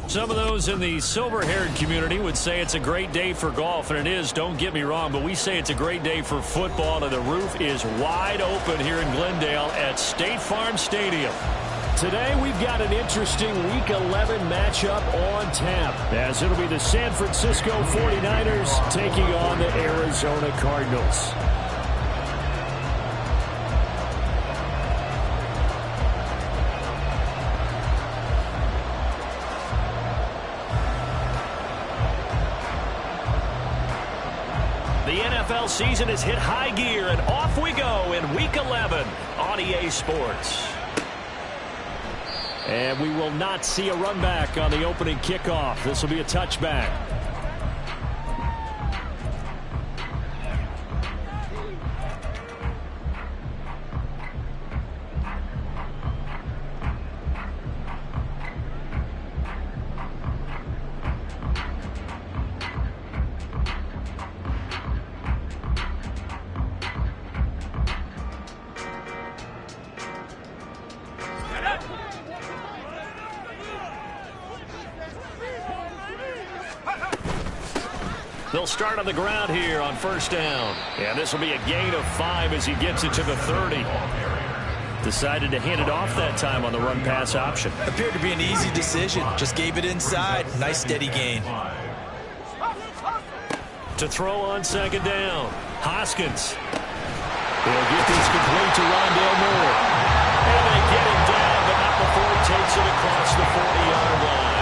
Some of those in the silver-haired community would say it's a great day for golf, and it is, don't get me wrong, but we say it's a great day for football, and the roof is wide open here in Glendale at State Farm Stadium. Today we've got an interesting Week 11 matchup on tap, as it'll be the San Francisco 49ers taking on the Arizona Cardinals. The NFL season has hit high gear, and off we go in Week 11 on EA Sports. And we will not see a run back on the opening kickoff. This will be a touchback. They'll start on the ground here on first down. And this will be a gain of 5 as he gets it to the 30. Decided to hand it off that time on the run-pass option. Appeared to be an easy decision. Just gave it inside. Nice steady gain. To throw on second down. Hoskins. He'll get this complete to Rondale Moore. And they get him down, but not before he takes it across the 40-yard line.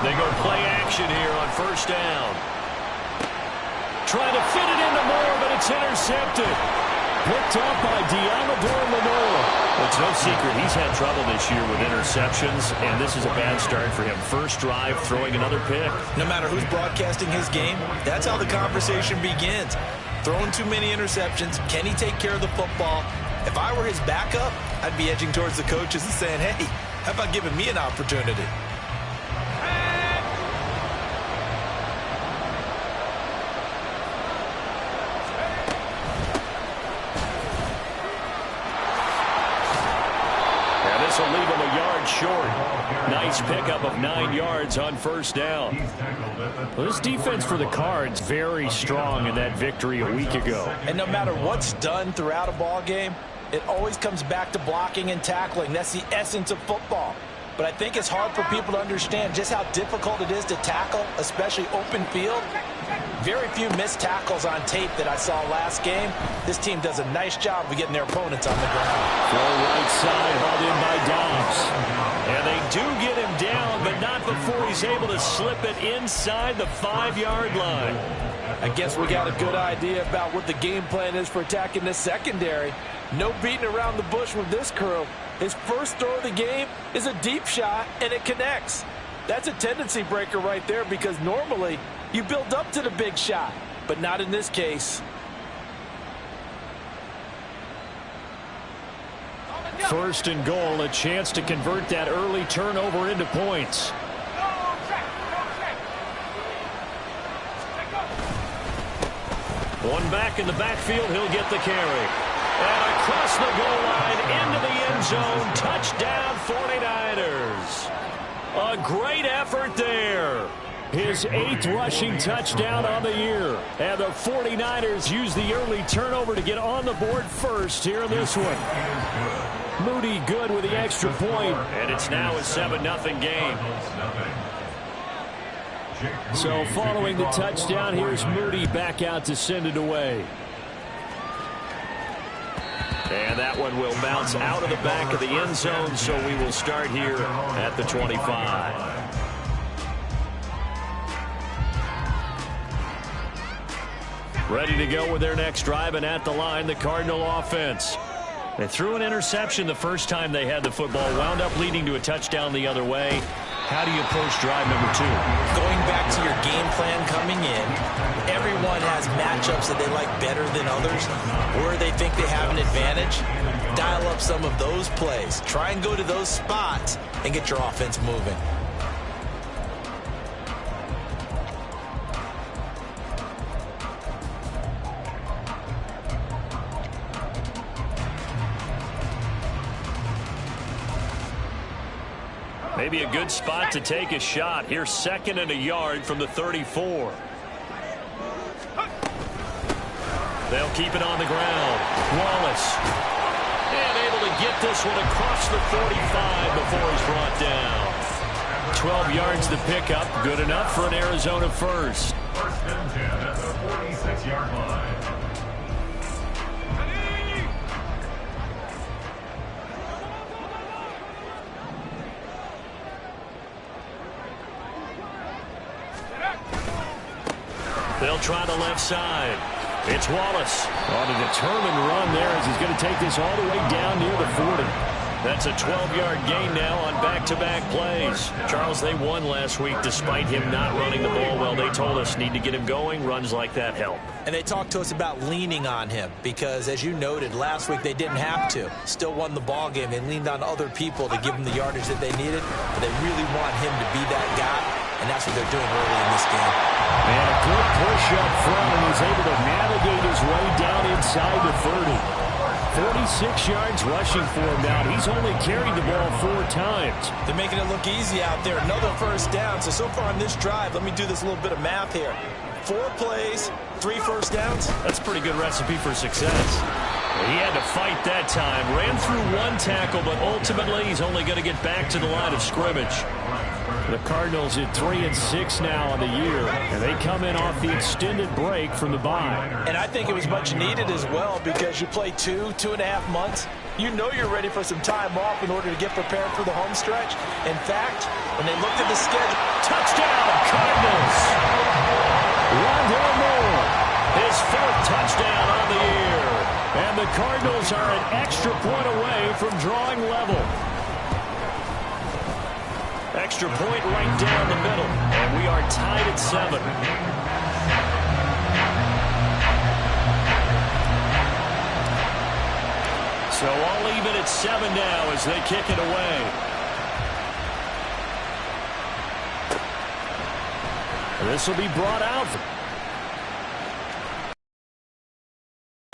They go play action here on first down. Trying to fit it into Moore, but it's intercepted. Picked up by Deommodore Lenoir. It's no secret he's had trouble this year with interceptions, and this is a bad start for him. First drive, throwing another pick. No matter who's broadcasting his game, that's how the conversation begins. Throwing too many interceptions. Can he take care of the football? If I were his backup, I'd be edging towards the coaches and saying, hey, how about giving me an opportunity? This will leave him a yard short. Nice pickup of 9 yards on first down. Well, this defense for the Cards very strong in that victory a week ago. And no matter what's done throughout a ball game, it always comes back to blocking and tackling. That's the essence of football. But I think it's hard for people to understand just how difficult it is to tackle, especially open field. Very few missed tackles on tape that I saw last game. This team does a nice job of getting their opponents on the ground. Full right side hauled in by Dobbs. And they do get him down, but not before he's able to slip it inside the 5-yard line. I guess we got a good idea about what the game plan is for attacking this secondary. No beating around the bush with this crew. His first throw of the game is a deep shot, and it connects. That's a tendency breaker right there because normally you build up to the big shot, but not in this case. First and goal, a chance to convert that early turnover into points. One back in the backfield, he'll get the carry. And across the goal line into the end zone. Touchdown 49ers. A great effort there. His 8th rushing touchdown on the year. And the 49ers use the early turnover to get on the board first here in this one. Moody good with the extra point. And it's now a 7-0 game. So following the touchdown, here's Moody back out to send it away. And that one will bounce out of the back of the end zone, so we will start here at the 25. Ready to go with their next drive, and at the line, the Cardinal offense. They threw an interception the first time they had the football, wound up leading to a touchdown the other way. How do you approach drive number 2? Going back to your game plan coming in, everyone has matchups that they like better than others, where they think they have an advantage, dial up some of those plays. Try and go to those spots and get your offense moving. Maybe a good spot to take a shot. Here's 2nd and a yard from the 34. They'll keep it on the ground. Wallace. And able to get this one across the 45 before he's brought down. 12 yards to pick up. Good enough for an Arizona first. First and 10 at the 46-yard line. They'll try the left side. It's Wallace on a determined run there as he's going to take this all the way down near the 40. That's a 12-yard gain now on back-to-back plays. Charles, they won last week despite him not running the ball well. They told us need to get him going. Runs like that help. And they talked to us about leaning on him because, as you noted, last week they didn't have to. Still won the ball game. They leaned on other people to give them the yardage that they needed. But they really want him to be that guy, and that's what they're doing early in this game. And a good push up front, and he's able to navigate his way down inside the 30. 46 yards rushing for him now. He's only carried the ball 4 times. They're making it look easy out there. Another first down. So far on this drive, let me do this little bit of math here. 4 plays, 3 first downs. That's a pretty good recipe for success. He had to fight that time. Ran through 1 tackle, but ultimately he's only going to get back to the line of scrimmage. The Cardinals at 3-6 now on the year, and they come in off the extended break from the bye. And I think it was much needed as well because you play 2.5 months. You know you're ready for some time off in order to get prepared for the home stretch. In fact, when they looked at the schedule, touchdown Cardinals! Rondale Moore, his 4th touchdown on the year. And the Cardinals are an extra point away from drawing level. Extra point right down the middle, and we are tied at 7. So all even at 7 now as they kick it away. This will be brought out.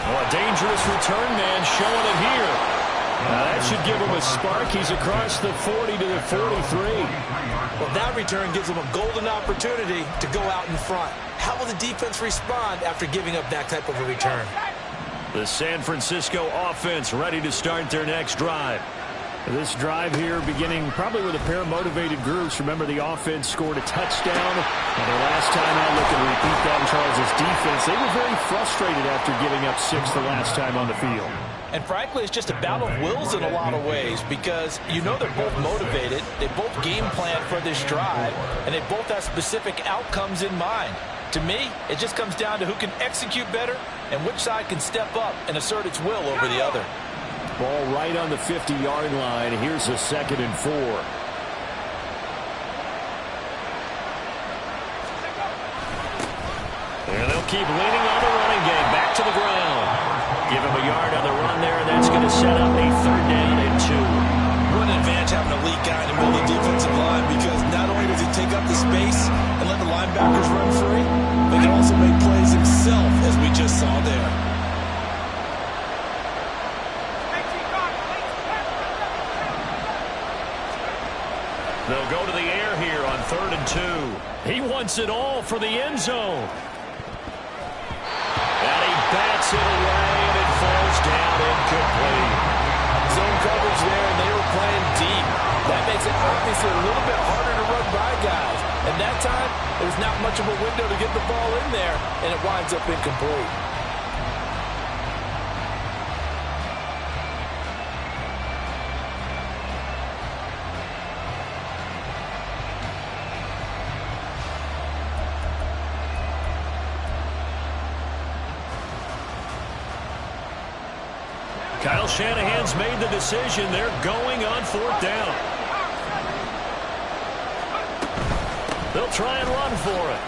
Oh, a dangerous return man showing it here. That should give him a spark. He's across the 40 to the 43. Well, that return gives him a golden opportunity to go out in front. How will the defense respond after giving up that type of a return? The San Francisco offense ready to start their next drive. This drive here beginning probably with a pair of motivated groups. Remember, the offense scored a touchdown. And their last time out, look and repeat that in Charles' defense. They were very frustrated after giving up 6 the last time on the field. And frankly, it's just a battle of wills in a lot of ways because you know they're both motivated. They both game plan for this drive, and they both have specific outcomes in mind. To me, it just comes down to who can execute better and which side can step up and assert its will over the other. Ball right on the 50-yard line. Here's a 2nd and 4. And they'll keep leaning on the running game. Back to the ground. Give him a yard on the run there, and that's going to set up a 3rd down and 2. What an advantage having an elite guy in the middle of the defensive line because not only does he take up the space and let the linebackers run free, but he can also make plays himself, as we just saw there. They'll go to the air here on 3rd and 2. He wants it all for the end zone. And he bats it away, and it falls down incomplete. Zone coverage there, and they were playing deep. That makes it obviously a little bit harder to run by guys. And that time, there's not much of a window to get the ball in there, and it winds up incomplete. Kyle Shanahan's made the decision. They're going on 4th down. They'll try and run for it.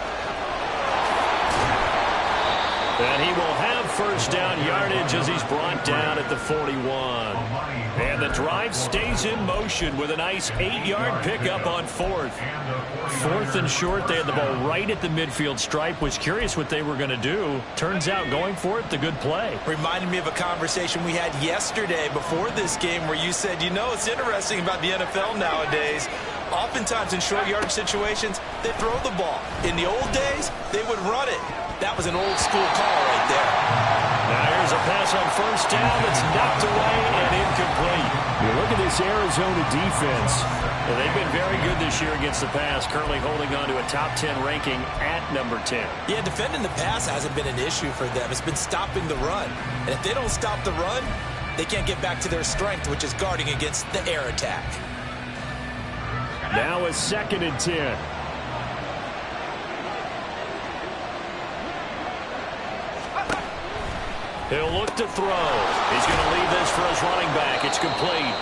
And he will have first down yardage as he's brought down at the 41. And the drive stays in motion with a nice 8-yard pickup on fourth. Fourth and short, they had the ball right at the midfield stripe. Was curious what they were going to do. Turns out going for it, the good play. Reminded me of a conversation we had yesterday before this game where you said, you know, it's interesting about the NFL nowadays. Oftentimes in short yardage situations, they throw the ball. In the old days, they would run it. That was an old school call right there. Now here's a pass on first down that's knocked away and incomplete. You look at this Arizona defense. Well, they've been very good this year against the pass, currently holding on to a top 10 ranking at number 10. Yeah, defending the pass hasn't been an issue for them. It's been stopping the run. And if they don't stop the run, they can't get back to their strength, which is guarding against the air attack. Now a 2nd and 10. He'll look to throw. He's going to leave this for his running back. It's complete.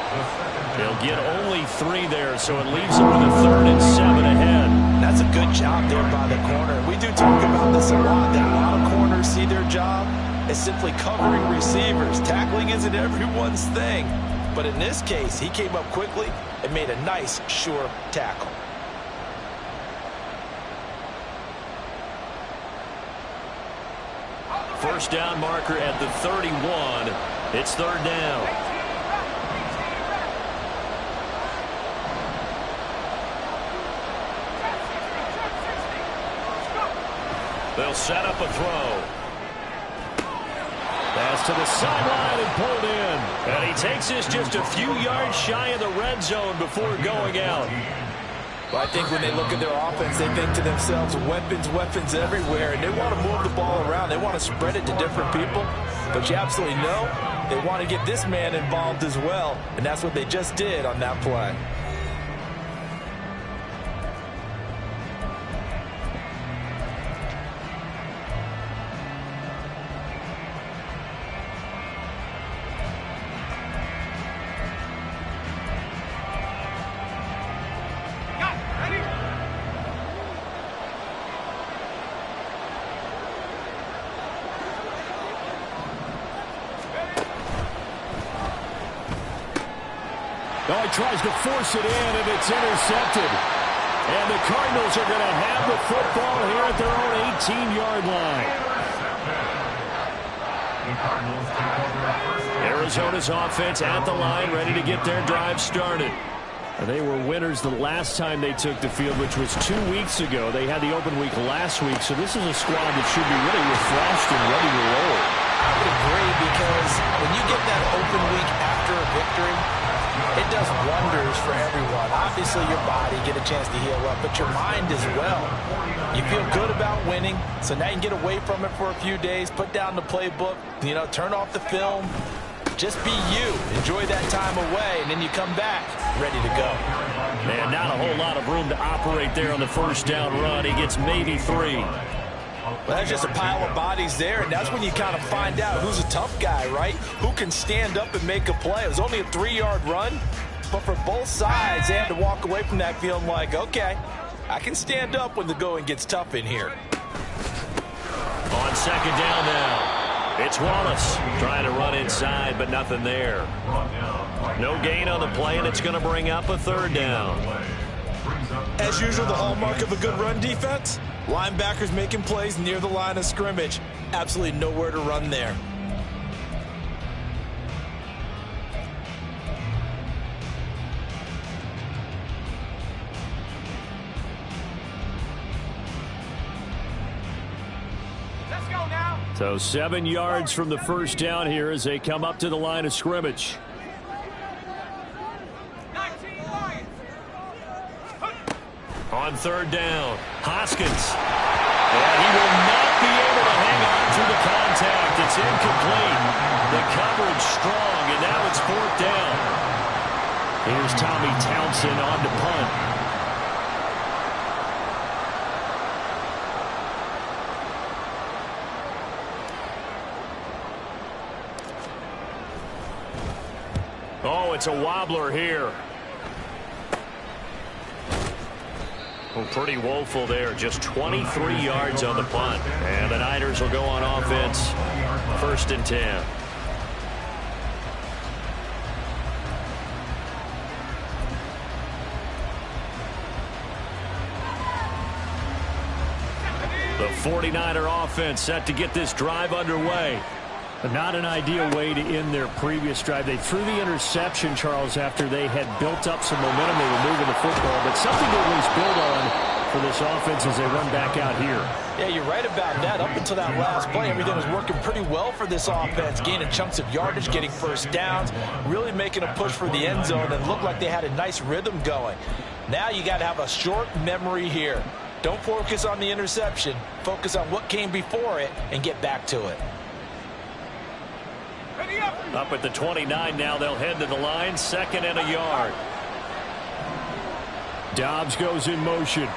He'll get only 3 there, so it leaves him with a 3rd and 7 ahead. That's a good job there by the corner. We do talk about this a lot, that a lot of corners see their job as simply covering receivers. Tackling isn't everyone's thing. But in this case, he came up quickly and made a nice, sure tackle. First down marker at the 31. It's 3rd down. They'll set up a throw. Pass to the sideline and pulled in. And he takes this just a few yards shy of the red zone before going out. Well, I think when they look at their offense, they think to themselves, weapons, weapons everywhere, and they want to move the ball around. They want to spread it to different people. But you absolutely know they want to get this man involved as well, and that's what they just did on that play. Oh, he tries to force it in, and it's intercepted. And the Cardinals are going to have the football here at their own 18-yard line. Arizona's offense at the line, ready to get their drive started. They were winners the last time they took the field, which was 2 weeks ago. They had the open week last week, so this is a squad that should be really refreshed and ready to roll. I would agree, because when you get that open week after a victory, it does wonders for everyone. Obviously, your body get a chance to heal up, but your mind as well. You feel good about winning, so now you can get away from it for a few days, put down the playbook, turn off the film. Just be you. Enjoy that time away, and then you come back ready to go. Man, not a whole lot of room to operate there on the first down run. He gets maybe 3. Well, that's just a pile of bodies there, and that's when you kind of find out who's a tough guy, right? Who can stand up and make a play. It was only a 3-yard run, but for both sides, they had to walk away from that feeling like, okay, I can stand up when the going gets tough in here. On 2nd down now. It's Wallace trying to run inside, but nothing there. No gain on the play, and it's going to bring up a 3rd down. As usual, the hallmark of a good run defense, linebackers making plays near the line of scrimmage. Absolutely nowhere to run there. So 7 yards from the first down here as they come up to the line of scrimmage. On 3rd down, Hoskins. And he will not be able to hang on through the contact. It's incomplete. The coverage strong, and now it's 4th down. Here's Tommy Townsend on to punt. Oh, it's a wobbler here. Well, pretty woeful there. Just 23 yards on the punt. And the Niners 49ers will go on offense. 1st and 10. The 49er offense set to get this drive underway. Not an ideal way to end their previous drive. They threw the interception, Charles, after they had built up some momentum. They were moving the football, but something to at least build on for this offense as they run back out here. Yeah, you're right about that. Up until that last play, everything was working pretty well for this offense, gaining chunks of yardage, getting first downs, really making a push for the end zone, and looked like they had a nice rhythm going. Now you got to have a short memory here. Don't focus on the interception. Focus on what came before it and get back to it. Up at the 29 now, they'll head to the line, 2nd and a yard. Dobbs goes in motion.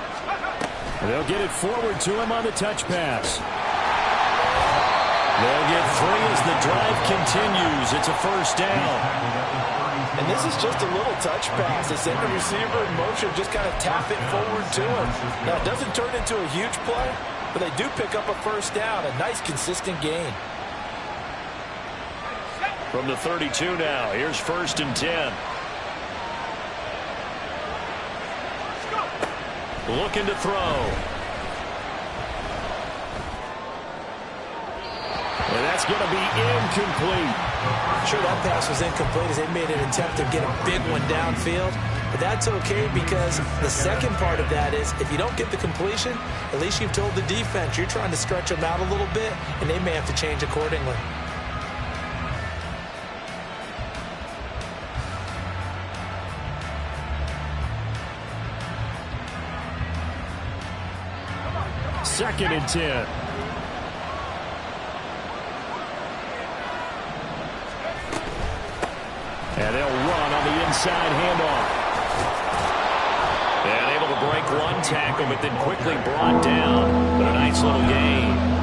They'll get it forward to him on the touch pass. They'll get 3 as the drive continues. It's a 1st down. And this is just a little touch pass. They send the receiver in motion, just kind of tap it forward to him. Now, it doesn't turn into a huge play, but they do pick up a 1st down. A nice, consistent gain. From the 32 now, here's 1st and 10. Looking to throw. And that's going to be incomplete. Sure, that pass was incomplete as they made an attempt to get a big one downfield. But that's okay because the second part of that is if you don't get the completion, at least you've told the defense you're trying to stretch them out a little bit, and they may have to change accordingly. Second and 10. And they'll run on the inside handoff. And able to break one tackle, but then quickly brought down. But a nice little gain.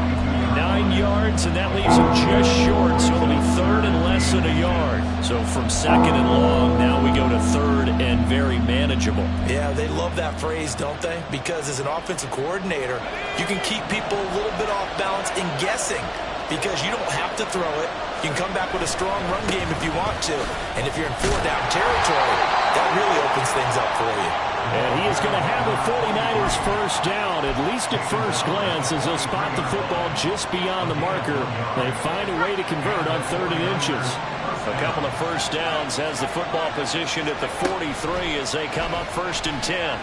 9 yards, and that leaves him just short, so it'll be 3rd and less than a yard. So from 2nd and long, now we go to 3rd and very manageable. Yeah, they love that phrase, don't they? Because as an offensive coordinator, you can keep people a little bit off balance and guessing because you don't have to throw it. You can come back with a strong run game if you want to. And if you're in 4-down territory, that really opens things up for you. And he is going to have the 49ers 1st down, at least at first glance, as they'll spot the football just beyond the marker. They find a way to convert on 3rd and inches. A couple of 1st downs has the football positioned at the 43 as they come up 1st and 10.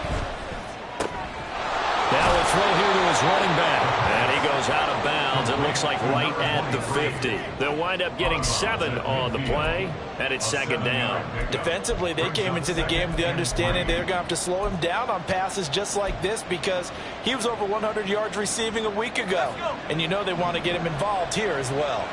Now a throw here to his running back. And he goes out of bounds. It looks like right at the 50. They'll wind up getting 7 on the play, and it's 2nd down. Defensively, they came into the game with the understanding they're going to have to slow him down on passes just like this because he was over 100 yards receiving a week ago. And you know they want to get him involved here as well.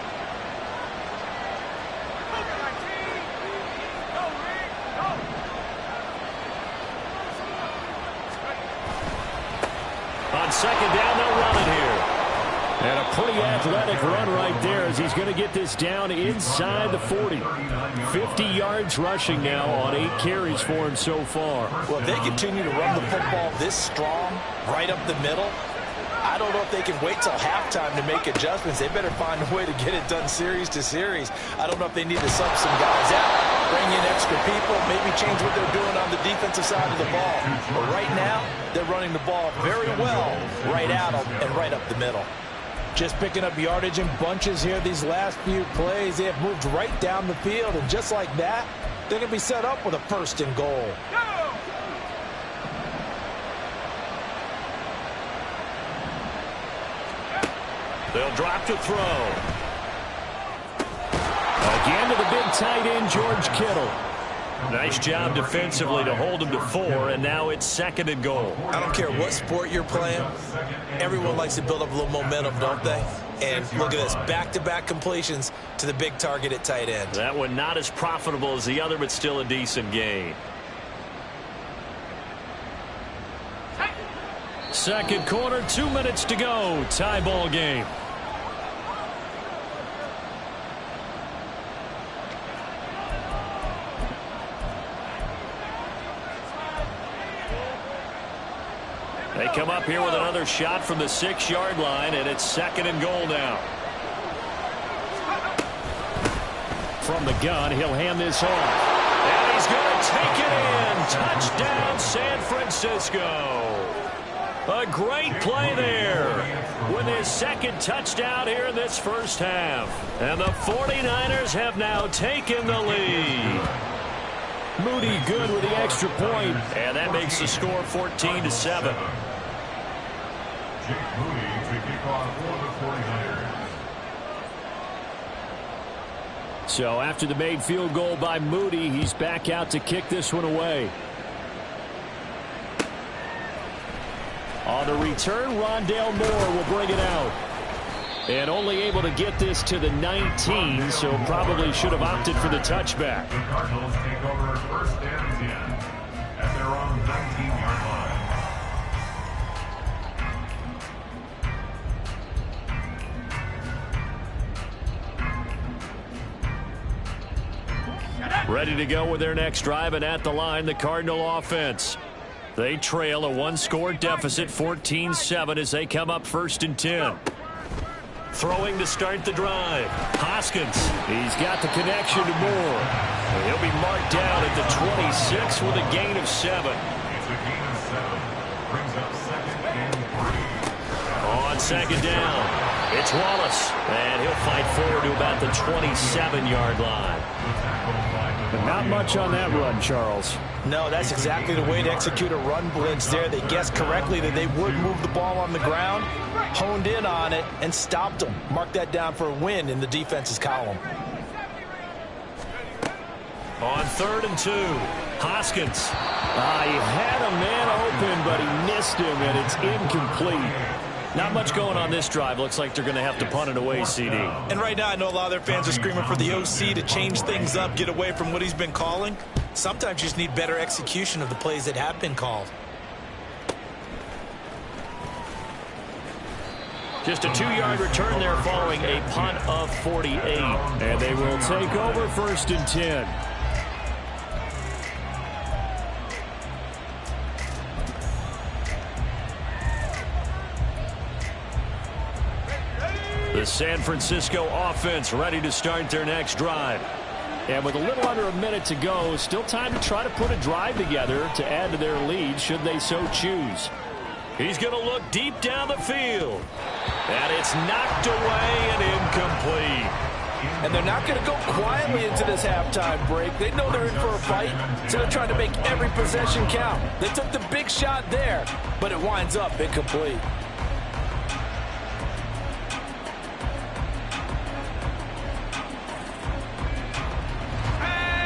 On 2nd down, they'll run it here. And a pretty athletic run right there as he's going to get this down inside the 40. 50 yards rushing now on 8 carries for him so far. Well, if they continue to run the football this strong, right up the middle, I don't know if they can wait till halftime to make adjustments. They better find a way to get it done series to series. I don't know if they need to sub some guys out, bring in extra people, maybe change what they're doing on the defensive side of the ball. But right now, they're running the ball very well right at them and right up the middle. Just picking up yardage in bunches here these last few plays. They have moved right down the field, and just like that, they're going to be set up with a 1st and goal. They'll drop to throw. Again to the big tight end, George Kittle. Nice job defensively to hold him to 4, and now it's 2nd and goal. I don't care what sport you're playing. Everyone likes to build up a little momentum, don't they? And look at this, back-to-back completions to the big target at tight end. That one not as profitable as the other, but still a decent gain. 2nd quarter, 2 minutes to go. Tie ball game. They come up here with another shot from the 6-yard line, and it's 2nd and goal now. From the gun, he'll hand this off. And he's going to take it in. Touchdown, San Francisco. A great play there with his 2nd touchdown here in this first half. And the 49ers have now taken the lead. Moody good with the extra point. And that makes the score 14-7. Jake Moody to kick off for the 49ers. So after the made field goal by Moody, he's back out to kick this one away. On the return, Rondale Moore will bring it out. And only able to get this to the 19, so probably should have opted for the touchback. The Cardinals take over 1st and 10 at their own 19-yard line. Ready to go with their next drive, and at the line, the Cardinal offense. They trail a 1-score deficit, 14-7, as they come up 1st and 10. Throwing to start the drive. Hoskins. He's got the connection to Moore. He'll be marked down at the 26 with a gain of 7. It's a gain of 7. Brings up 2nd and 3. On 2nd down, it's Wallace. And he'll fight forward to about the 27-yard line. But not much on that run, Charles. No, that's exactly the way to execute a run blitz there. They guessed correctly that they would move the ball on the ground, honed in on it, and stopped them. Mark that down for a win in the defense's column. On 3rd and 2, Hoskins. He had a man open, but he missed him, and it's incomplete. Not much going on this drive. Looks like they're going to have to punt it away, CD. And right now, I know a lot of their fans are screaming for the OC to change things up, get away from what he's been calling. Sometimes you just need better execution of the plays that have been called. Just a 2-yard return there following a punt of 48. And they will take over 1st and 10. The San Francisco offense ready to start their next drive. And with a little under a minute to go, still time to try to put a drive together to add to their lead should they so choose. He's going to look deep down the field. And it's knocked away and incomplete. And they're not going to go quietly into this halftime break. They know they're in for a fight, so they're trying to make every possession count. They took the big shot there, but it winds up incomplete.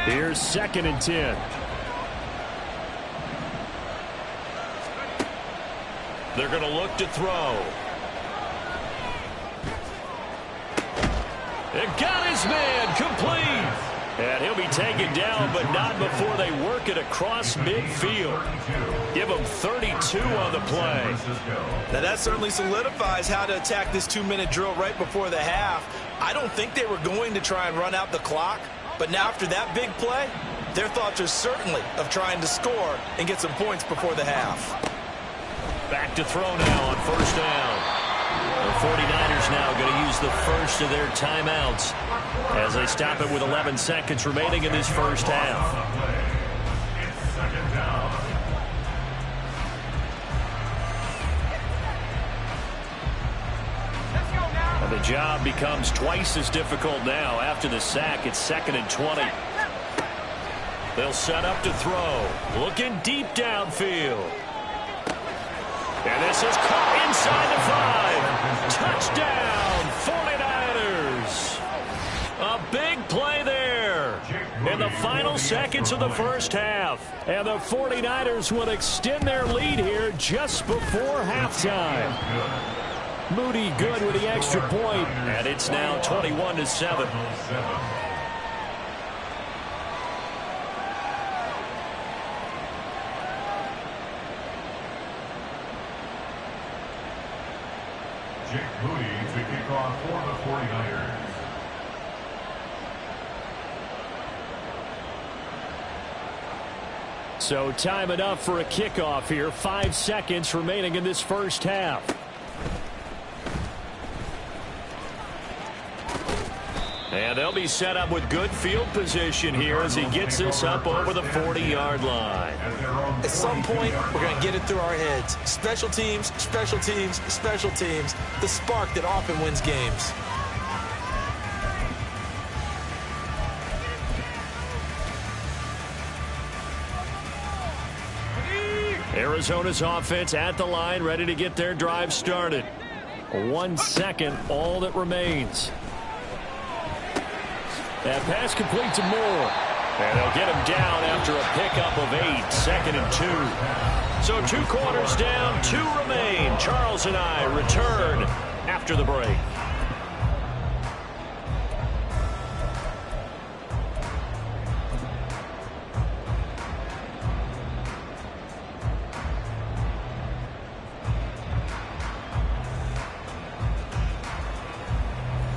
Here's 2nd and 10. They're going to look to throw. It got his man complete. And he'll be taken down, but not before they work it across midfield. Give him 32 on the play. Now that certainly solidifies how to attack this 2-minute drill right before the half. I don't think they were going to try and run out the clock. But now after that big play, their thoughts are certainly of trying to score and get some points before the half. Back to throw now on 1st down. The 49ers now going to use the first of their timeouts as they stop it with 11 seconds remaining in this first half. It's 2nd down. And the job becomes twice as difficult now. After the sack, it's 2nd and 20. They'll set up to throw. Looking deep downfield. And this is caught inside the 5. Touchdown, 49ers. A big play there in the final seconds of the first half. And the 49ers will extend their lead here just before halftime. Moody good with the extra point. And it's now 21-7. Jake Moody to kick off for the 49ers. So time enough for a kickoff here. 5 seconds remaining in this first half. And they'll be set up with good field position here as he gets this up over the 40-yard line. At some point, we're going to get it through our heads. Special teams, special teams, special teams. The spark that often wins games. Arizona's offense at the line, ready to get their drive started. 1 second, all that remains. That pass complete to Moore. And they'll get him down after a pickup of 8, 2nd and 2. So 2 quarters down, 2 remain. Charles and I return after the break.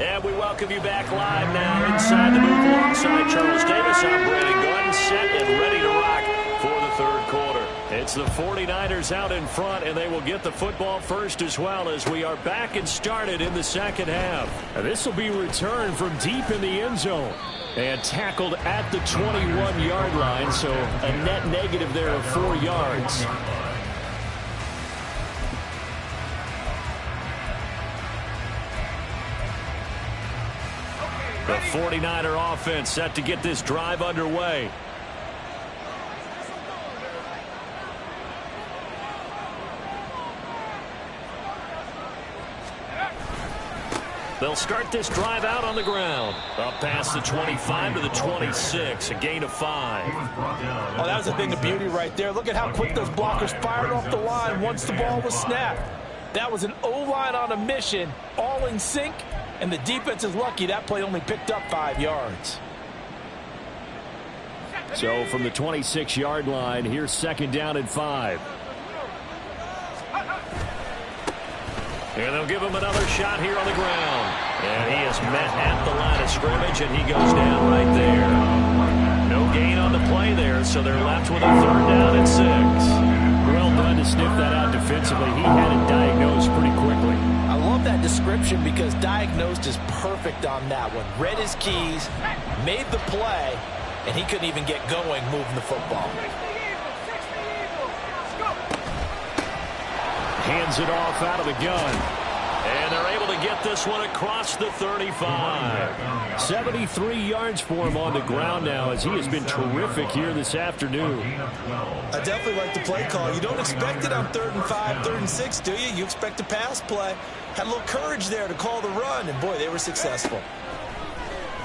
And we welcome you back live now inside the booth alongside Charles Davis. I'm Brandon Gordon, set and ready to rock for the third quarter. It's the 49ers out in front, and they will get the football first as well as we are back and started in the second half. And this will be returned from deep in the end zone and tackled at the 21-yard line, so a net negative there of 4 yards. The 49er offense set to get this drive underway. They'll start this drive out on the ground. Up past the 25 to the 26, a gain of 5. Oh, that was a thing of beauty right there. Look at how quick those blockers fired off the line once the ball was snapped. That was an O-line on a mission, all in sync. And the defense is lucky that play only picked up 5 yards. So from the 26-yard line, here's 2nd down and 5. And they'll give him another shot here on the ground. And he is met at the line of scrimmage, and he goes down right there. No gain on the play there, so they're left with a 3rd down and 6. Well done to sniff that out defensively. He had it diagnosed pretty quickly. I love that description because diagnosed is perfect on that one. Read his keys, made the play, and he couldn't even get going moving the football. Hands it off out of the gun. And they're able to get this one across the 35. 73 yards for him on the ground now as he has been terrific here this afternoon. I definitely like the play call. You don't expect it on 3rd and 5, 3rd and 6, do you? You expect a pass play. Had a little courage there to call the run, and boy, they were successful.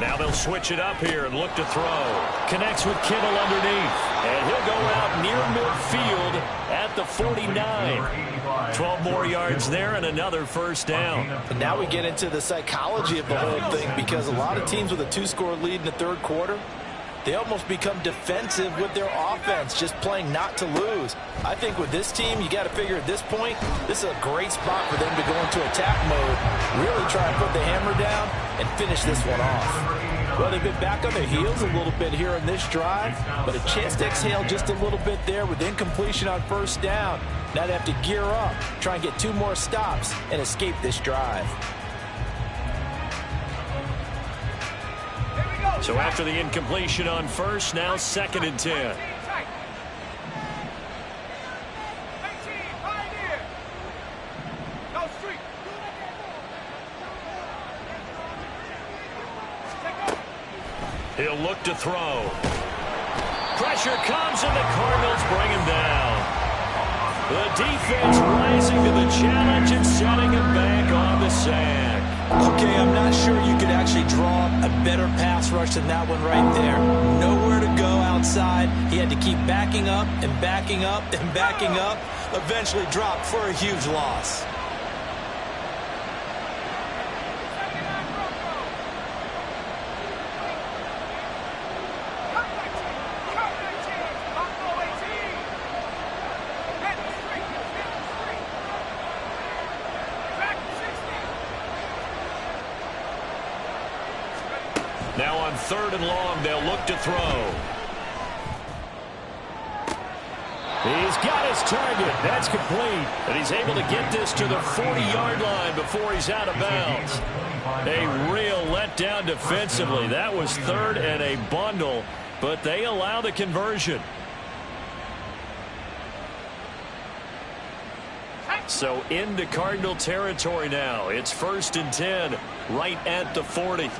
Now they'll switch it up here and look to throw. Connects with Kittle underneath. And he'll go out near midfield at the 49. 12 more yards there and another 1st down. And now we get into the psychology of the whole thing because a lot of teams with a 2-score lead in the 3rd quarter, they almost become defensive with their offense, just playing not to lose. I think with this team, you got to figure at this point, this is a great spot for them to go into attack mode, really try and put the hammer down and finish this one off. Well, they've been back on their heels a little bit here in this drive, but a chance to exhale just a little bit there with incompletion on 1st down. Now they have to gear up, try and get 2 more stops and escape this drive. So after the incompletion on 1st, now 2nd and 10. He'll look to throw. Pressure comes and the Cardinals bring him down. The defense rising to the challenge and setting him back on the sack. Okay, I'm not sure you could actually draw a better pass rush than that one right there. Nowhere to go outside. He had to keep backing up and backing up and backing up. Eventually dropped for a huge loss. Now on 3rd and long, they'll look to throw. He's got his target. That's complete. And he's able to get this to the 40-yard line before he's out of bounds. A real letdown defensively. That was third and a bundle, but they allow the conversion. So into Cardinal territory now. It's 1st and 10, right at the 40.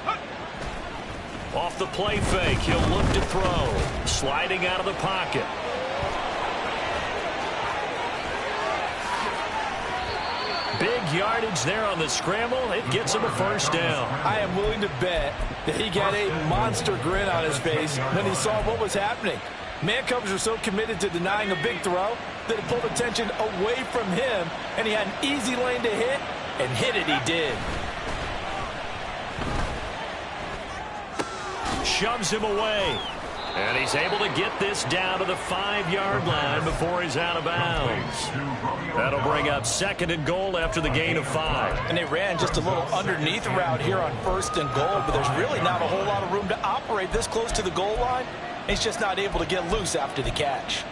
Off the play fake, he'll look to throw. Sliding out of the pocket. Big yardage there on the scramble. It gets him a first down. I am willing to bet that he got a monster grin on his face when he saw what was happening. Man coverage are so committed to denying a big throw that it pulled attention away from him, and he had an easy lane to hit, and hit it he did. Shoves him away. And he's able to get this down to the 5-yard line before he's out of bounds. That'll bring up 2nd and goal after the gain of 5. And they ran just a little underneath route here on 1st and goal, but there's really not a whole lot of room to operate this close to the goal line. He's just not able to get loose after the catch.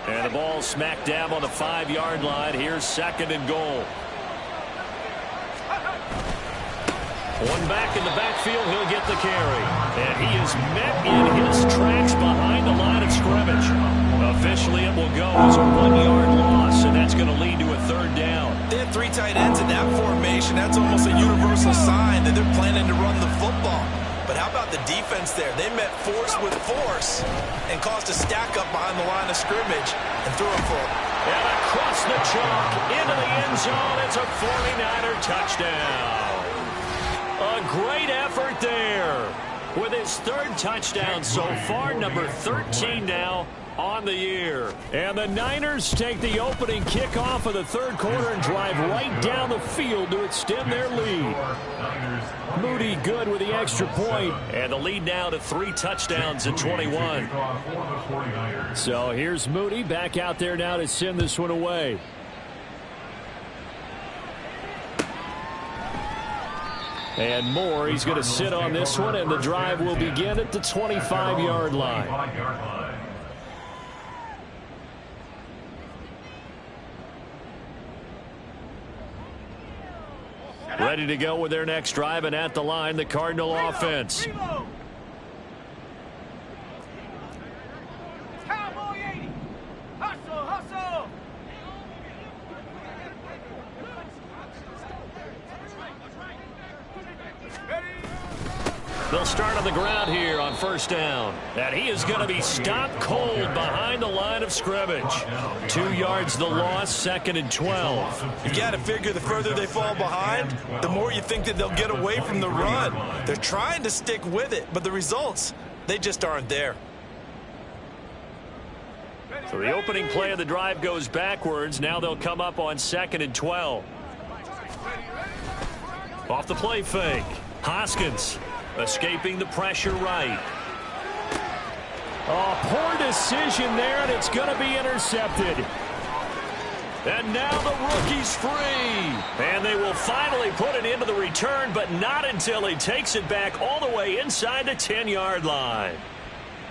And the ball smack dab on the 5-yard line. Here's 2nd and goal. One back in the backfield, he'll get the carry. And he is met in his tracks behind the line of scrimmage. Officially, it will go as a 1-yard loss, and that's going to lead to a 3rd down. They have 3 tight ends in that formation. That's almost a universal sign that they're planning to run the football. But how about the defense there? They met force with force and caused a stack up behind the line of scrimmage and threw it for him. And across the chalk, into the end zone, it's a 49er touchdown. A great effort there with his 3rd touchdown so far, number 13 now on the year. And the Niners take the opening kickoff of the 3rd quarter and drive right down the field to extend their lead. Moody good with the extra point. And the lead now to 3 touchdowns at 21. So here's Moody back out there now to send this one away. And Moore, he's going to sit on this one, and the drive will begin at the 25-yard line. Ready to go with their next drive, and at the line, the Cardinal offense. They'll start on the ground here on 1st down. And he is going to be stopped cold behind the line of scrimmage. 2 yards the loss, 2nd and 12. You got to figure the further they fall behind, the more you think that they'll get away from the run. They're trying to stick with it, but the results, they just aren't there. So the opening play of the drive goes backwards. Now they'll come up on 2nd and 12. Off the play fake. Hoskins escaping the pressure right. Oh, poor decision there, and it's going to be intercepted. And now the rookie's free. And they will finally put it into the return, but not until he takes it back all the way inside the 10-yard line.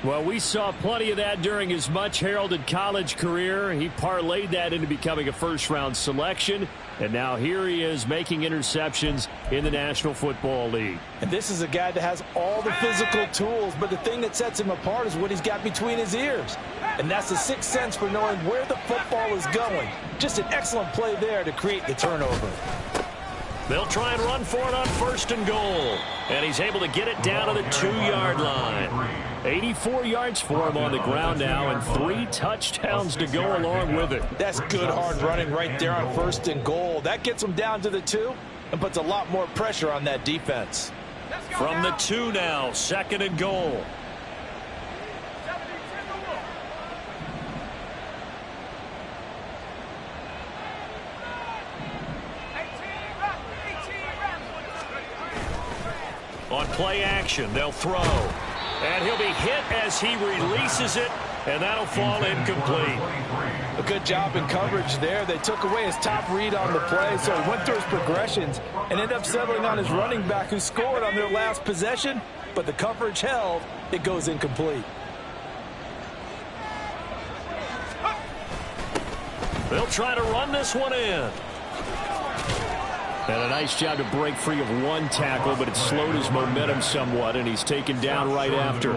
Well, we saw plenty of that during his much-heralded college career. He parlayed that into becoming a first-round selection, and now here he is making interceptions in the National Football League. And this is a guy that has all the physical tools, but the thing that sets him apart is what he's got between his ears. And that's the sixth sense for knowing where the football is going. Just an excellent play there to create the turnover. They'll try and run for it on 1st and goal. And he's able to get it down to the 2-yard line. 84 yards for him on the ground now, and 3 touchdowns to go along with it. That's good hard running right there on 1st and goal. That gets him down to the 2 and puts a lot more pressure on that defense. From the 2 now, 2nd and goal. On play action, they'll throw. And he'll be hit as he releases it, and that'll fall incomplete. A good job in coverage there. They took away his top read on the play, so he went through his progressions and ended up settling on his running back who scored on their last possession. but the coverage held. It goes incomplete. They'll try to run this one in. And a nice job to break free of one tackle, but it slowed his momentum somewhat, and he's taken down right after.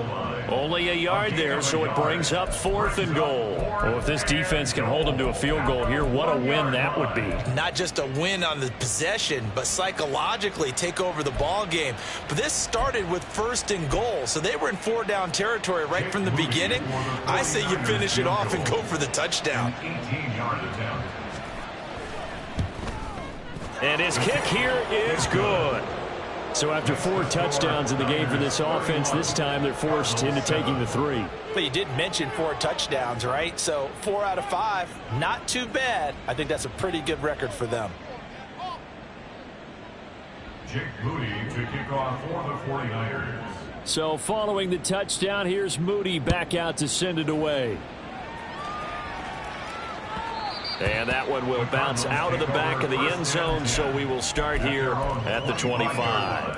Only a yard there, so it brings up 4th and goal. Well, if this defense can hold him to a field goal here, what a win that would be. Not just a win on the possession, but psychologically take over the ball game. But this started with 1st and goal, so they were in 4-down territory right from the beginning. I say you finish it off and go for the touchdown. 18-yard attempt. And his kick here is good. So after 4 touchdowns in the game for this offense, this time they're forced into taking the 3. But you did mention 4 touchdowns, right? So 4 out of 5, not too bad. I think that's a pretty good record for them. Jake Moody to kick off for the 49ers. So following the touchdown, here's Moody back out to send it away. And that one will bounce out of the back of the end zone, so we will start here at the 25.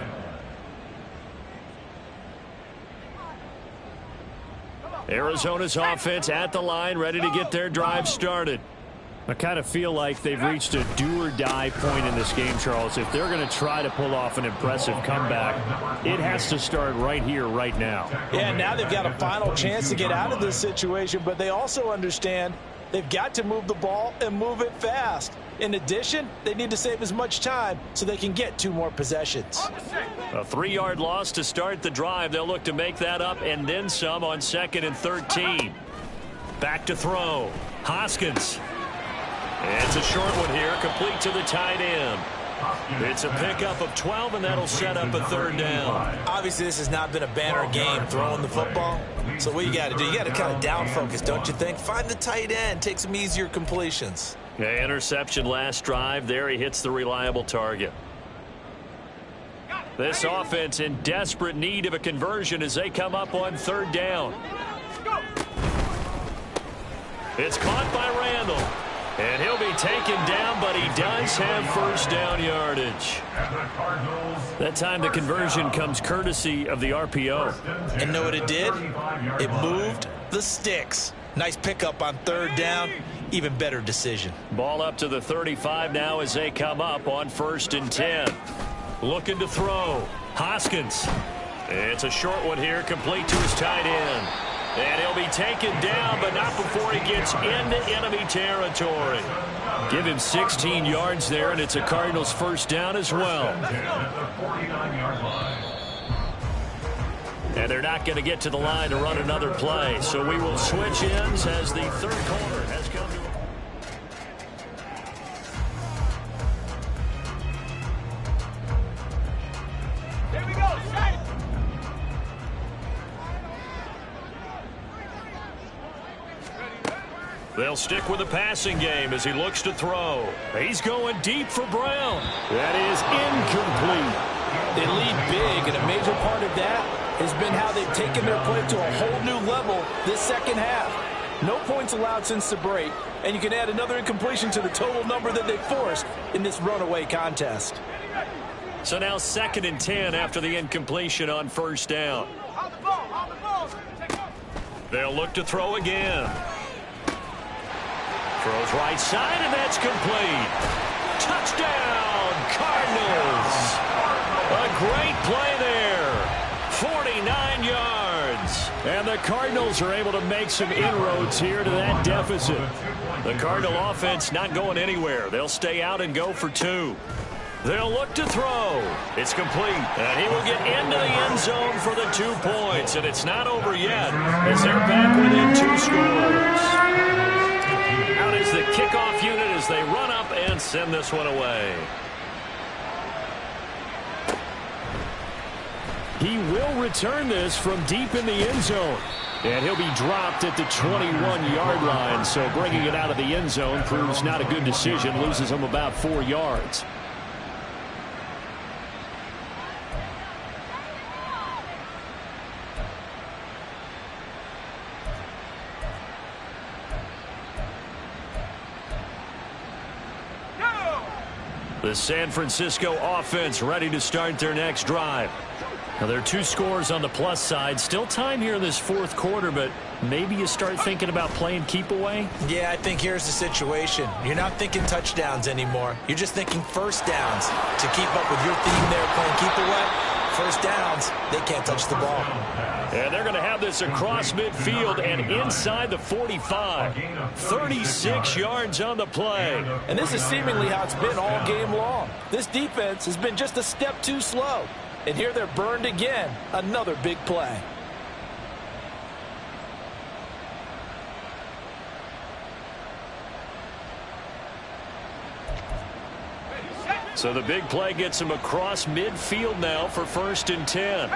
Arizona's offense at the line, ready to get their drive started. I kind of feel like they've reached a do-or-die point in this game, Charles. If they're going to try to pull off an impressive comeback, it has to start right here, right now. Yeah, now they've got a final chance to get out of this situation, but they also understand they've got to move the ball and move it fast. In addition, they need to save as much time so they can get 2 more possessions. A 3-yard loss to start the drive. They'll look to make that up and then some on 2nd and 13. Back to throw. Hoskins. It's a short one here, complete to the tight end. It's a pickup of 12, and that'll set up a 3rd down. Obviously, this has not been a banner game throwing the football. So what you got to do, you got to kind of down focus, don't you think? Find the tight end, take some easier completions. Yeah, interception last drive. There he hits the reliable target. This offense in desperate need of a conversion as they come up on 3rd down. It's caught by Randall. And he'll be taken down, but he does have 1st down yardage. That time the conversion comes courtesy of the RPO. And know what it did? It moved the sticks. Nice pickup on 3rd down. Even better decision. Ball up to the 35 now as they come up on 1st and 10. Looking to throw. Hoskins. It's a short one here, complete to his tight end. And he'll be taken down, but not before he gets into enemy territory. Give him 16 yards there, and it's a Cardinals 1st down as well. And they're not going to get to the line to run another play. So we will switch ends as the 3rd quarter has come to. Here we go, set. They'll stick with the passing game as he looks to throw. He's going deep for Brown. That is incomplete. They lead big, and a major part of that has been how they've taken their play to a whole new level this 2nd half. No points allowed since the break, and you can add another incompletion to the total number that they forced in this runaway contest. So now 2nd and 10 after the incompletion on 1st down. They'll look to throw again. Throws right side, and that's complete. Touchdown, Cardinals. A great play there. 49 yards. And the Cardinals are able to make some inroads here to that deficit. The Cardinal offense not going anywhere. They'll stay out and go for 2. They'll look to throw. It's complete. And he will get into the end zone for the 2 points. And it's not over yet as they're back within 2 scores. Out is the kickoff unit as they run up and send this one away. He will return this from deep in the end zone. And he'll be dropped at the 21-yard line. So bringing it out of the end zone proves not a good decision. Loses him about 4 yards. The San Francisco offense ready to start their next drive. Now, there are 2 scores on the plus side. Still time here in this fourth quarter, but maybe you start thinking about playing keep away? Yeah, I think here's the situation. You're not thinking touchdowns anymore. You're just thinking first downs. To keep up with your theme there playing keep away, first downs, they can't touch the ball. And they're going to have this across midfield and inside the 45. 36 yards on the play. And this is seemingly how it's been all game long. This defense has been just a step too slow. And here they're burned again. Another big play. So the big play gets him across midfield now for 1st and 10.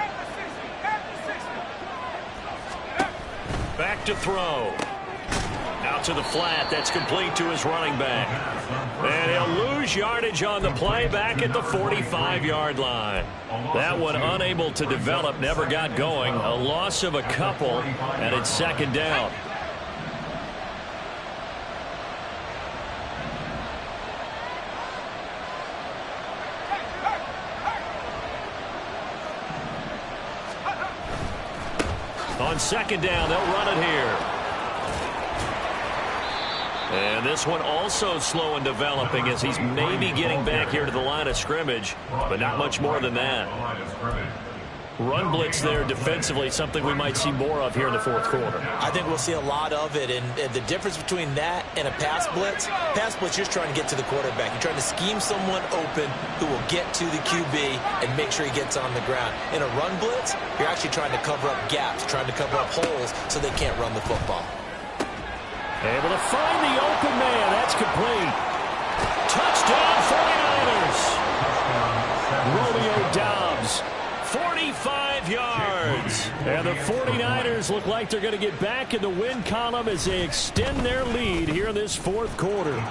Back to throw. Out to the flat. That's complete to his running back. And he'll lose yardage on the play back at the 45-yard line. That one unable to develop, never got going. A loss of a couple, and it's 2nd down. On 2nd down, they'll run it here. And this one also slow in developing as he's maybe getting back here to the line of scrimmage, but not much more than that. Run blitz there defensively, something we might see more of here in the fourth quarter. I think we'll see a lot of it, and the difference between that and a pass blitz, you're just trying to get to the quarterback. You're trying to scheme someone open who will get to the QB and make sure he gets on the ground. In a run blitz, you're actually trying to cover up gaps, trying to cover up holes so they can't run the football. Able to find the open man. That's complete. Touchdown 49ers. Romeo Doubs, 45 yards. And the 49ers look like they're going to get back in the win column as they extend their lead here in this fourth quarter.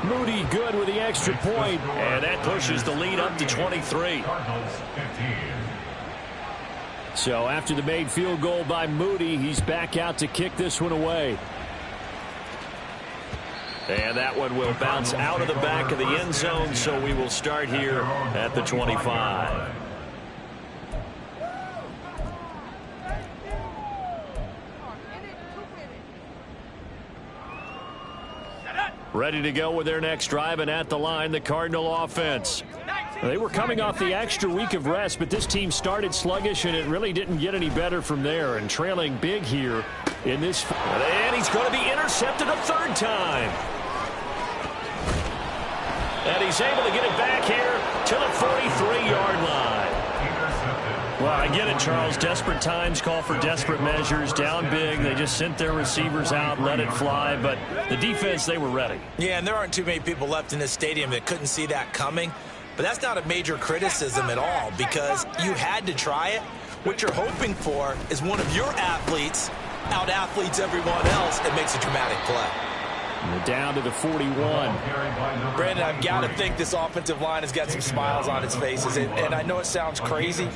Moody good with the extra point, and that pushes the lead up to 23. So after the made field goal by Moody, he's back out to kick this one away. And that one will bounce out of the back of the end zone, so we will start here at the 25. Ready to go with their next drive, and at the line, the Cardinal offense. They were coming off the extra week of rest, but this team started sluggish, and it really didn't get any better from there. And trailing big here in this. And he's going to be intercepted a 3rd time. And he's able to get it back here to the 43-yard line. Well, I get it, Charles. Desperate times call for desperate measures. Down big. They just sent their receivers out, let it fly. But the defense, they were ready. Yeah, and there aren't too many people left in this stadium that couldn't see that coming. But that's not a major criticism at all because you had to try it. What you're hoping for is one of your athletes out-athletes everyone else and makes a dramatic play. And we're down to the 41. Brandon, I've got to think this offensive line has got some smiles on its faces. And I know it sounds crazy,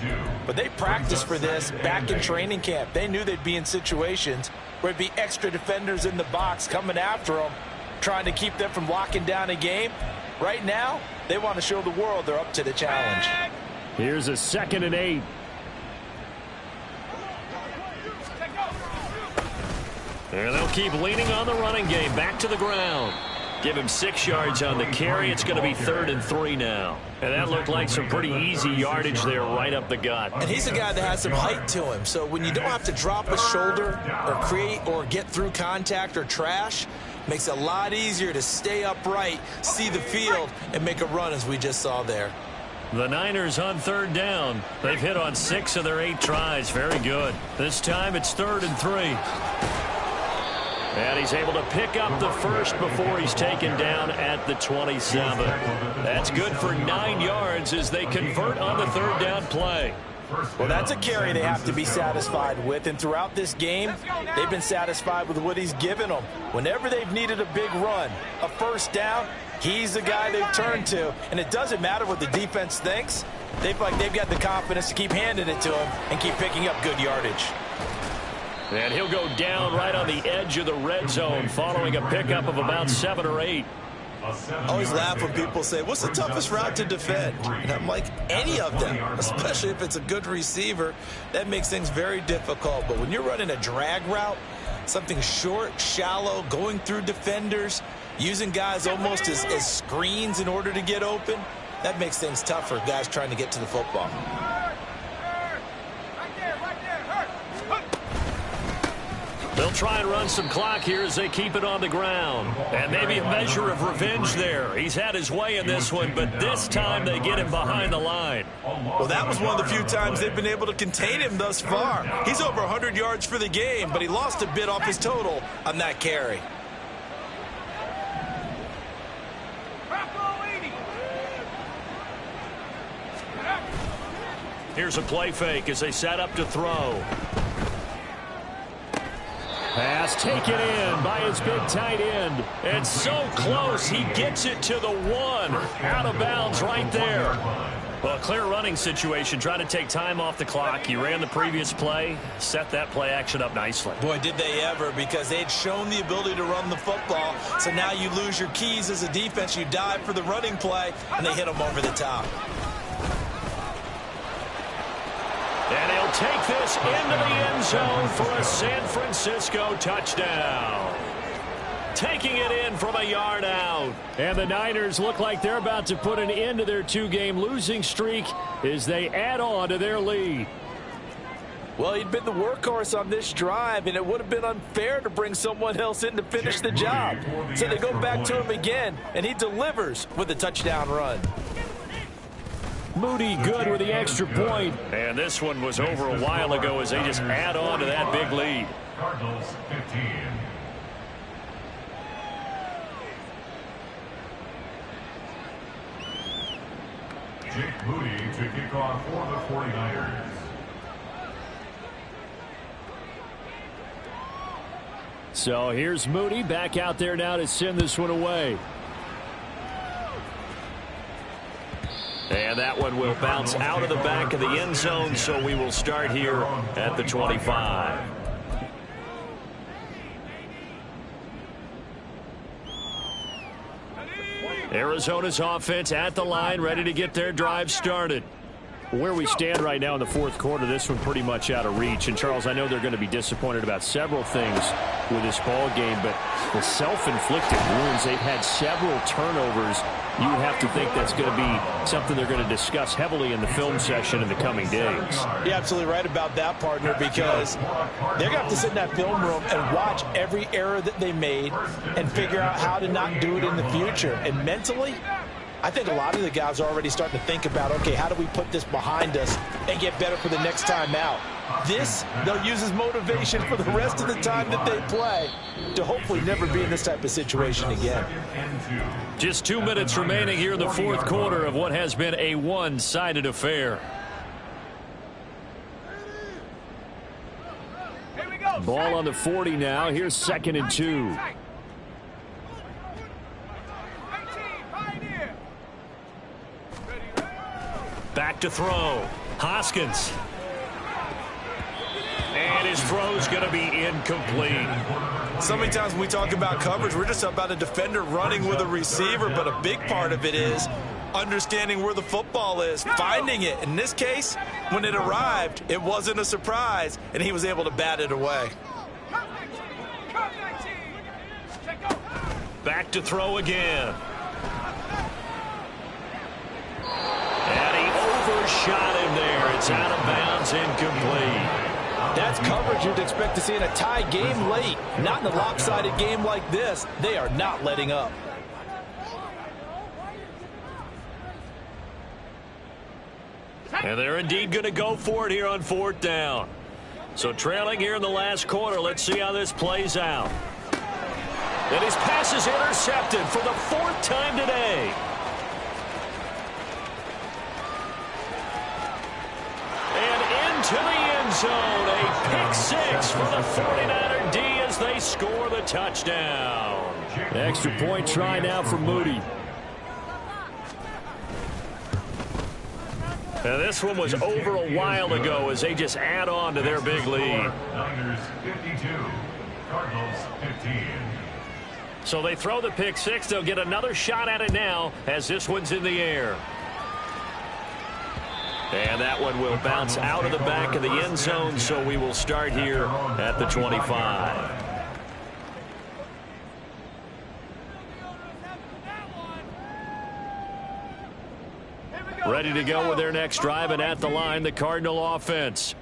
but they practiced for this back in training camp. They knew they'd be in situations where it'd be extra defenders in the box coming after them, trying to keep them from locking down a game. Right now, they want to show the world they're up to the challenge. Here's a 2nd and 8. And they'll keep leaning on the running game. Back to the ground. Give him 6 yards on the carry. It's going to be 3rd and 3 now. And that looked like some pretty easy yardage there right up the gut. And he's a guy that has some height to him. So when you don't have to drop a shoulder or create or get through contact or trash, makes it a lot easier to stay upright, see the field, and make a run as we just saw there. The Niners on 3rd down. They've hit on 6 of their 8 tries. Very good. This time it's 3rd and 3. And he's able to pick up the first before he's taken down at the 27. That's good for 9 yards as they convert on the 3rd down play. Well, that's a carry they have to be satisfied with. And throughout this game, they've been satisfied with what he's given them. Whenever they've needed a big run, a first down, he's the guy they've turned to. And it doesn't matter what the defense thinks. They feel like they've got the confidence to keep handing it to him and keep picking up good yardage. And he'll go down right on the edge of the red zone following a pickup of about 7 or 8. I always laugh when people say, what's the toughest route to defend? And I'm like, any of them, especially if it's a good receiver. That makes things very difficult. But when you're running a drag route, something short, shallow, going through defenders, using guys almost as screens in order to get open, that makes things tough for guys trying to get to the football. They'll try and run some clock here as they keep it on the ground. And maybe a measure of revenge there. He's had his way in this one, but this time they get him behind the line. Well, that was one of the few times they've been able to contain him thus far. He's over 100 yards for the game, but he lost a bit off his total on that carry. Here's a play fake as they set up to throw. Pass taken in by his big tight end. It's so close, he gets it to the one. Out of bounds right there. Well, a clear running situation, trying to take time off the clock. He ran the previous play, set that play action up nicely. Boy, did they ever, because they'd shown the ability to run the football. So now you lose your keys as a defense. You dive for the running play, and they hit them over the top. And he'll take this into the end zone for a San Francisco touchdown. Taking it in from a yard out. And the Niners look like they're about to put an end to their two-game losing streak as they add on to their lead. Well, he'd been the workhorse on this drive, and it would have been unfair to bring someone else in to finish the job. So they go back to him again, and he delivers with a touchdown run. Moody good with the extra point. And this one was over a while ago as they just add on to that big lead. Cardinals 15. Jake Moody to kick off for the 49ers. So here's Moody back out there now to send this one away. And that one will bounce out of the back of the end zone, so we will start here at the 25. Arizona's offense at the line, ready to get their drive started. Where we stand right now in the fourth quarter, this one pretty much out of reach. And, Charles, I know they're going to be disappointed about several things with this ball game, but the self-inflicted wounds, they've had several turnovers. You have to think that's going to be something they're going to discuss heavily in the film session in the coming days. You're absolutely right about that, partner, because they're going to have to sit in that film room and watch every error that they made and figure out how to not do it in the future. And mentally, I think a lot of the guys are already starting to think about, okay, how do we put this behind us and get better for the next time out? This, they'll use as motivation for the rest of the time that they play to hopefully never be in this type of situation again. Just 2 minutes remaining here in the fourth quarter of what has been a one-sided affair. Ball on the 40 now. Here's 2nd and 2. Back to throw. Hoskins. And his throw's going to be incomplete. So many times when we talk about coverage, we're just about a defender running with a receiver, but a big part of it is understanding where the football is, finding it. In this case, when it arrived, it wasn't a surprise, and he was able to bat it away. Back to throw again. And he overshot him there. It's out of bounds, incomplete. That's coverage you'd expect to see in a tie game late. Not in a lopsided game like this. They are not letting up. And they're indeed going to go for it here on 4th down. So trailing here in the last quarter. Let's see how this plays out. And his pass is intercepted for the 4th time today. And into the end zone. A pick six for the 49er D as they score the touchdown. Extra point try now for Moody. And this one was over a while ago as they just add on to their big lead. Niners 52, Cardinals 15. So they throw the pick six. They'll get another shot at it now as this one's in the air. And that one will bounce out of the back of the end zone, so we will start here at the 25. Ready to go with their next drive, and at the line, the Cardinal offense.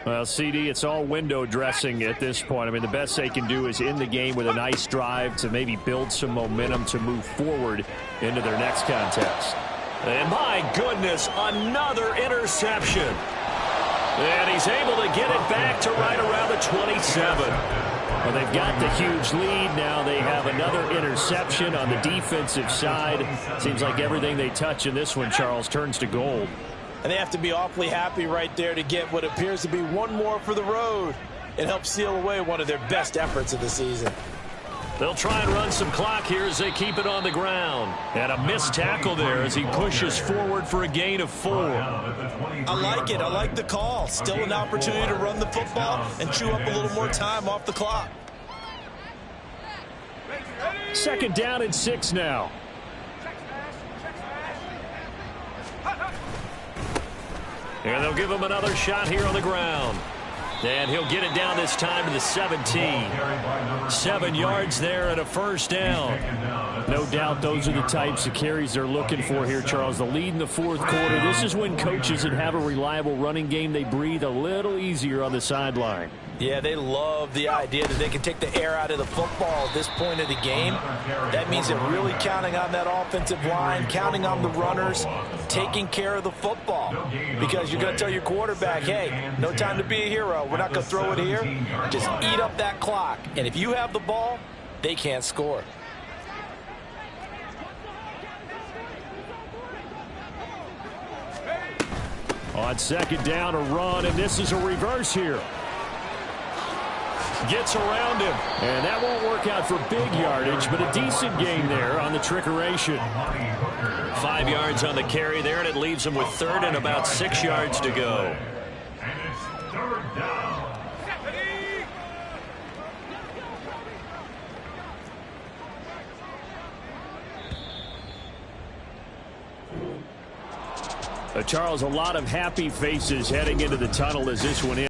Well, CD, it's all window dressing at this point. I mean, the best they can do is end the game with a nice drive to maybe build some momentum to move forward into their next contest. And my goodness, another interception. And he's able to get it back to right around the 27. Well, they've got the huge lead. Now they have another interception on the defensive side. Seems like everything they touch in this one, Charles, turns to gold. And they have to be awfully happy right there to get what appears to be one more for the road. It helps seal away one of their best efforts of the season. They'll try and run some clock here as they keep it on the ground. And a missed tackle there as he pushes forward for a gain of 4. I like it. I like the call. Still an opportunity to run the football and chew up a little more time off the clock. Second down and 6 now. And they'll give him another shot here on the ground. And he'll get it down this time to the 17. 7 yards there and a first down. No doubt those are the types of carries they're looking for here, Charles. The lead in the fourth quarter. This is when coaches that have a reliable running game, they breathe a little easier on the sideline. Yeah, they love the idea that they can take the air out of the football at this point of the game. That means they're really counting on that offensive line, counting on the runners, taking care of the football. Because you're going to tell your quarterback, hey, no time to be a hero. We're not going to throw it here. Just eat up that clock. And if you have the ball, they can't score. On second down, a run, and this is a reverse here. Gets around him, and that won't work out for big yardage, but a decent gain there on the trickeration. 5 yards on the carry there, and it leaves him with third and about 6 yards to go. And it's third down. Charles, a lot of happy faces heading into the tunnel as this one ends.